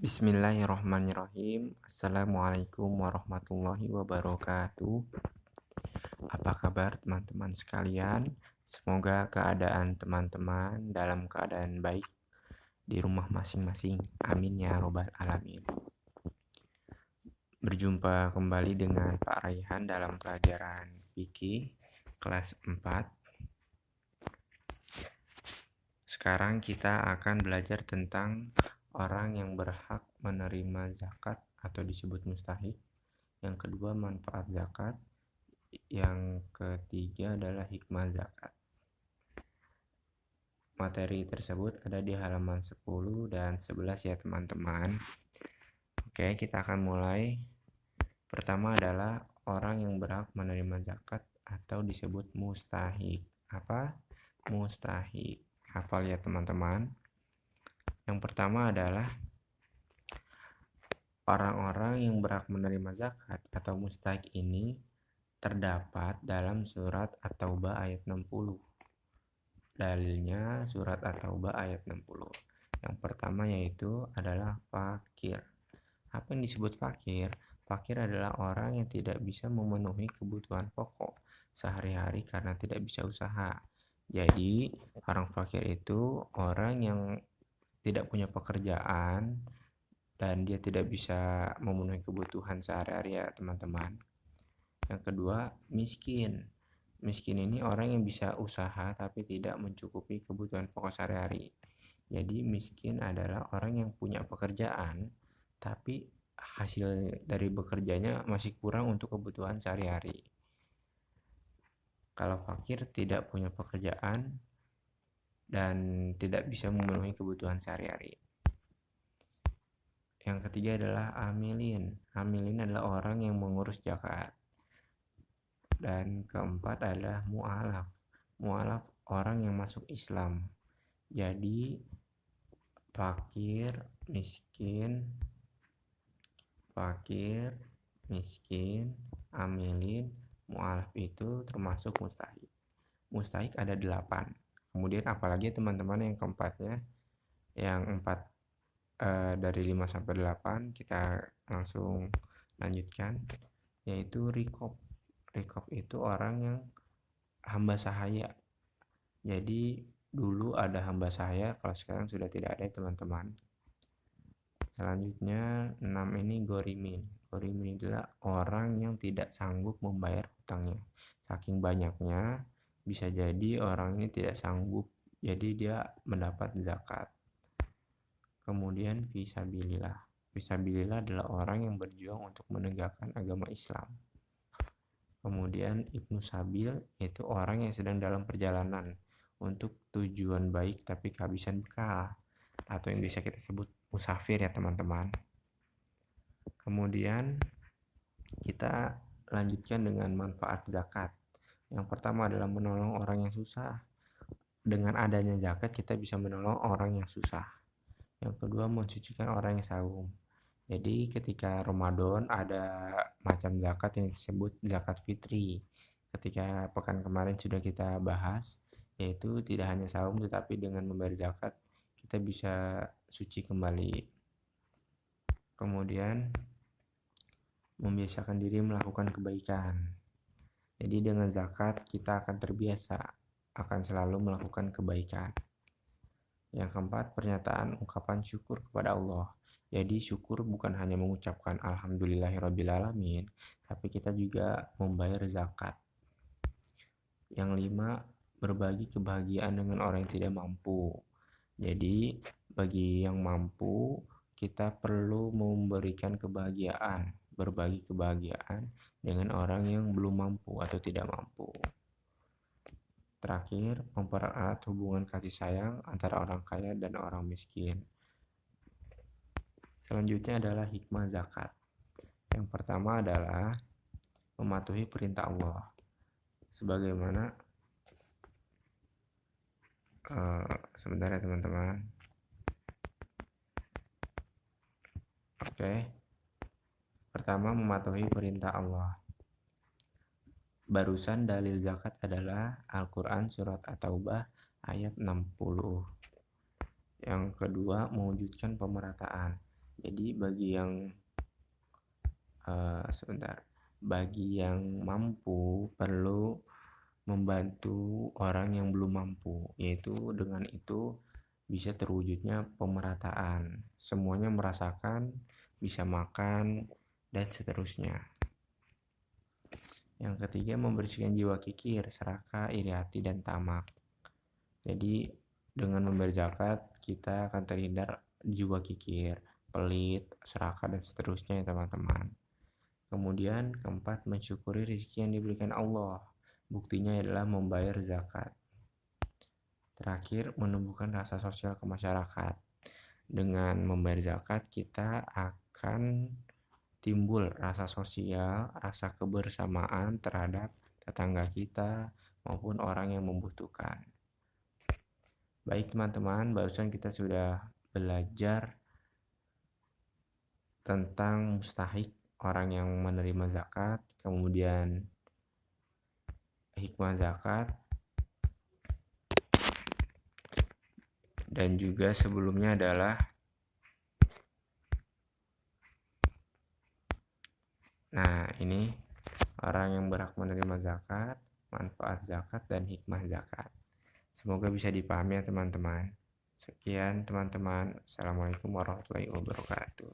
Bismillahirrahmanirrahim. Assalamualaikum warahmatullahi wabarakatuh. Apa kabar teman-teman sekalian? Semoga keadaan teman-teman dalam keadaan baik di rumah masing-masing. Amin ya robbal alamin. Berjumpa kembali dengan Pak Raihan dalam pelajaran fikih kelas 4. Sekarang kita akan belajar tentang orang yang berhak menerima zakat atau disebut mustahik. Yang kedua, manfaat zakat. Yang ketiga adalah hikmah zakat. Materi tersebut ada di halaman 10 dan 11 ya teman-teman. Oke, kita akan mulai. Pertama adalah orang yang berhak menerima zakat atau disebut mustahik. Apa? Mustahik. Hafal ya teman-teman. Yang pertama adalah orang-orang yang berhak menerima zakat atau mustahik ini terdapat dalam surat At-Taubah ayat 60. Dalilnya surat At-Taubah ayat 60. Yang pertama yaitu adalah fakir. Apa yang disebut fakir? Fakir adalah orang yang tidak bisa memenuhi kebutuhan pokok sehari-hari karena tidak bisa usaha. Jadi, orang fakir itu orang yang tidak punya pekerjaan dan dia tidak bisa memenuhi kebutuhan sehari-hari ya teman-teman. Yang kedua, miskin. Miskin ini orang yang bisa usaha tapi tidak mencukupi kebutuhan pokok sehari-hari. Jadi miskin adalah orang yang punya pekerjaan tapi hasil dari bekerjanya masih kurang untuk kebutuhan sehari-hari. Kalau fakir tidak punya pekerjaan dan tidak bisa memenuhi kebutuhan sehari-hari. Yang ketiga adalah amilin. Amilin adalah orang yang mengurus zakat. Dan keempat adalah mu'alaf. Mu'alaf orang yang masuk Islam. Jadi fakir, miskin, amilin, mu'alaf itu termasuk mustahik. Mustahik ada 8. Kemudian apalagi teman-teman yang keempatnya, yang 4 dari 5 sampai 8 kita langsung lanjutkan, yaitu rikob. Rikob itu orang yang hamba sahaya. Jadi dulu ada hamba sahaya, kalau sekarang sudah tidak ada teman-teman. Selanjutnya 6 ini gorimin. Gorimin adalah orang yang tidak sanggup membayar hutangnya. Saking banyaknya bisa jadi orang ini tidak sanggup, jadi dia mendapat zakat. Kemudian fisabilillah. Fisabilillah adalah orang yang berjuang untuk menegakkan agama Islam. Kemudian Ibnu Sabil yaitu orang yang sedang dalam perjalanan untuk tujuan baik tapi kehabisan bekal, atau yang bisa kita sebut musafir ya teman-teman. Kemudian kita lanjutkan dengan manfaat zakat. Yang pertama adalah menolong orang yang susah. Dengan adanya zakat kita bisa menolong orang yang susah. Yang kedua, mensucikan orang yang saum. Jadi ketika Ramadan ada macam zakat yang disebut zakat fitri. Ketika pekan kemarin sudah kita bahas, yaitu tidak hanya saum tetapi dengan membayar zakat kita bisa suci kembali. Kemudian membiasakan diri melakukan kebaikan. Jadi dengan zakat kita akan terbiasa akan selalu melakukan kebaikan. Yang keempat, pernyataan ungkapan syukur kepada Allah. Jadi syukur bukan hanya mengucapkan alhamdulillahirrabbilalamin, tapi kita juga membayar zakat. Yang 5, berbagi kebahagiaan dengan orang yang tidak mampu. Jadi bagi yang mampu kita perlu memberikan kebahagiaan, berbagi kebahagiaan dengan orang yang belum mampu atau tidak mampu. Terakhir, mempererat hubungan kasih sayang antara orang kaya dan orang miskin. Selanjutnya adalah hikmah zakat. Yang pertama adalah mematuhi perintah Allah. Sebagaimana sebentar ya teman-teman. Oke. Pertama, mematuhi perintah Allah. Barusan dalil zakat adalah Al-Quran surat At-Taubah ayat 60. Yang kedua, mewujudkan pemerataan. Jadi bagi yang mampu perlu membantu orang yang belum mampu, yaitu dengan itu bisa terwujudnya pemerataan. Semuanya merasakan, bisa makan, dan seterusnya. Yang ketiga, membersihkan jiwa kikir, serakah, iri hati, dan tamak. Jadi dengan membayar zakat kita akan terhindar jiwa kikir, pelit, serakah, dan seterusnya ya teman-teman. Kemudian keempat, mensyukuri rezeki yang diberikan Allah. Buktinya adalah membayar zakat. Terakhir, menumbuhkan rasa sosial ke masyarakat. Dengan membayar zakat kita akan timbul rasa sosial, rasa kebersamaan terhadap tetangga kita maupun orang yang membutuhkan. Baik teman-teman, barusan kita sudah belajar tentang mustahik, orang yang menerima zakat, kemudian hikmah zakat, dan juga sebelumnya adalah ini orang yang berhak menerima zakat, manfaat zakat, dan hikmah zakat. Semoga bisa dipahami ya teman-teman. Sekian teman-teman. Assalamualaikum warahmatullahi wabarakatuh.